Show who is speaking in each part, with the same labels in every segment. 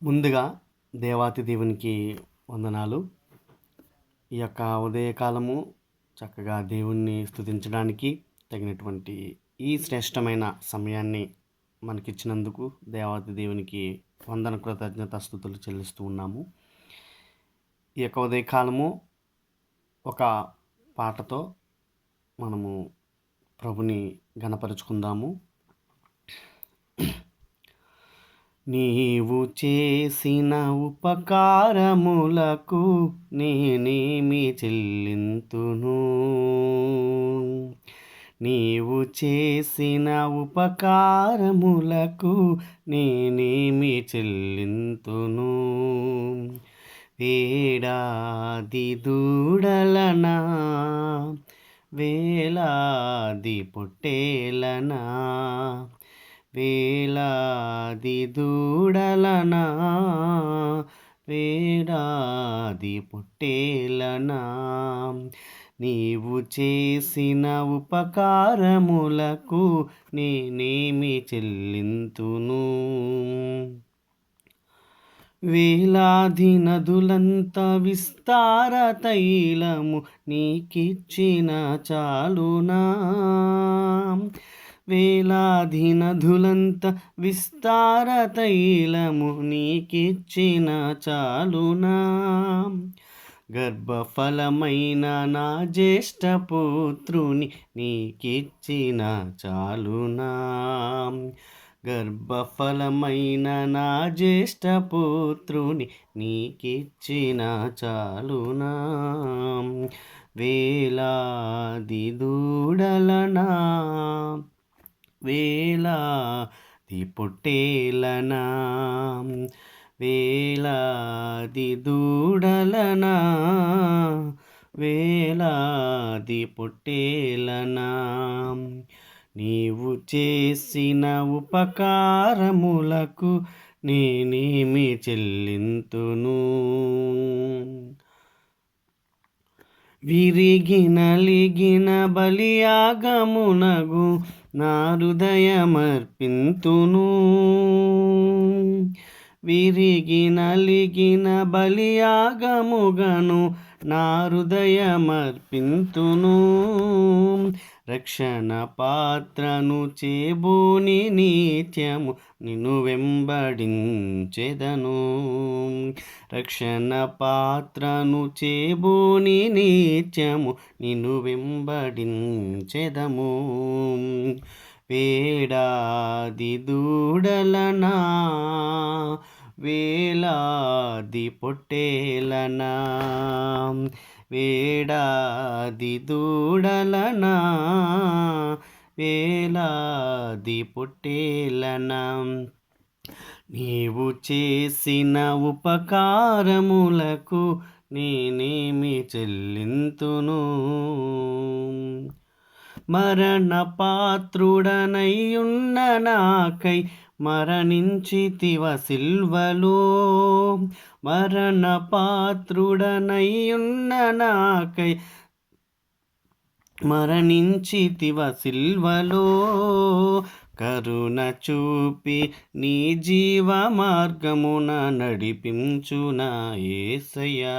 Speaker 1: ముందుగా దేవాతి దేవునికి వందనాలు. ఈ యొక్క ఉదయకాలము చక్కగా దేవుణ్ణి స్తుతించడానికి తగినటువంటి ఈ శ్రేష్టమైన సమయాన్ని మనకిచ్చినందుకు దేవాతి దేవునికి వందన కృతజ్ఞతాస్తుతులు చెల్లిస్తూ ఉన్నాము. ఈ యొక్క ఉదయకాలము ఒక పాటతో మనము ప్రభుని ఘనపరుచుకుందాము. నీవు చేసిన ఉపకారములకు నేనేమి చెల్లింతును? నీవు చేసిన ఉపకారములకు నేనేమి చెల్లింతును? వేడాది దూడలనా, వేలాది పొట్టేలనా, వేలాది దూడలనా, వేలాది పొట్టేలనా, నీవు చేసిన ఉపకారములకు నేనేమి చెల్లింతును? వేలాది నదులంత విస్తార తైలము నీకిచ్చిన చాలునా? వేలాది నదులంత విస్తార తైలము నీకిచ్చిన చాలునా? గర్భఫలమైన నా జ్యేష్ఠపుత్రుని నీకిచ్చిన చాలునా? గర్భఫలమైన నా జ్యేష్ఠపుత్రుని నీకిచ్చిన చాలునా? వేలాది దూడలనా, వేలాది పొట్టేలనా, వేలాది దూడలనా, వేలాది పొట్టేలనా, నీవు చేసిన ఉపకారములకు నేనేమి చెల్లింతును? విరిగి నలిగిన బలియాగమునగు నా హృదయమర్పింతును. విరిగి నలిగిన బలియాగముగను నా హృదయమర్పింతును. రక్షణ పాత్రను చేబూని నిత్యము నిన్ను వెంబడించెదను. రక్షణ పాత్రను చేబూని నిత్యము నిన్ను వెంబడించెదము. వేడాది దూడలనా, వేలాది పొట్టేలనా, వేడాది దూడలనా, వేలాది పొట్టేలనా, నీవు చేసిన ఉపకారములకు నేనేమి చెల్లింతును? మరణ పాత్రుడనైయున్న నాకై మరణించితివ సిల్వలో. మరణ పాత్రుడనైయున్న నాకై మరణించితివ సిల్వలో. కరుణ చూపి నీ జీవ మార్గమున నడిపించునా యేసయ్యా.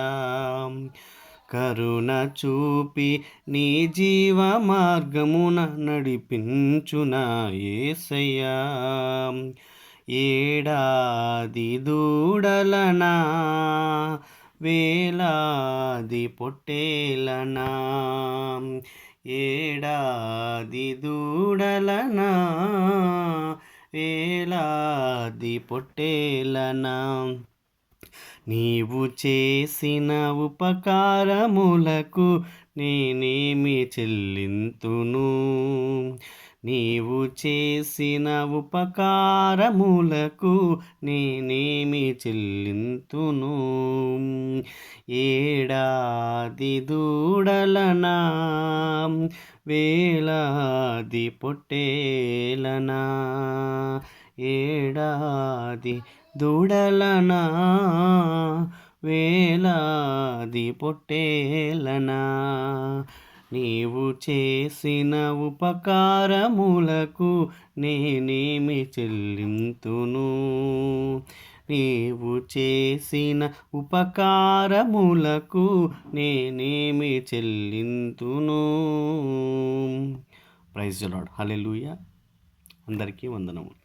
Speaker 1: కరుణ చూపి నీ జీవ మార్గమున నడిపించునా యేసయ్యా. ఏడాది దూడలనా, వేలాది పొట్టేలనా, ఏడాది దూడలనా, వేలాది పొట్టేలనా, నీవు చేసిన ఉపకారములకు నేనేమి చెల్లింతును? నీవు చేసిన ఉపకారములకు నేనేమి చెల్లింతును? ఏడాది దూడలనా, వేలాది పొట్టేలనా, ఏడాది దూడలనా, వేలాది పొట్టేలనా, నీవు చేసిన ఉపకారములకు నేనేమి చెల్లింతును? నీవు నీవు చేసిన ఉపకారములకు నేనేమి చెల్లింతును. Praise the lord. హల్లెలూయా. అందరికీ వందనములు.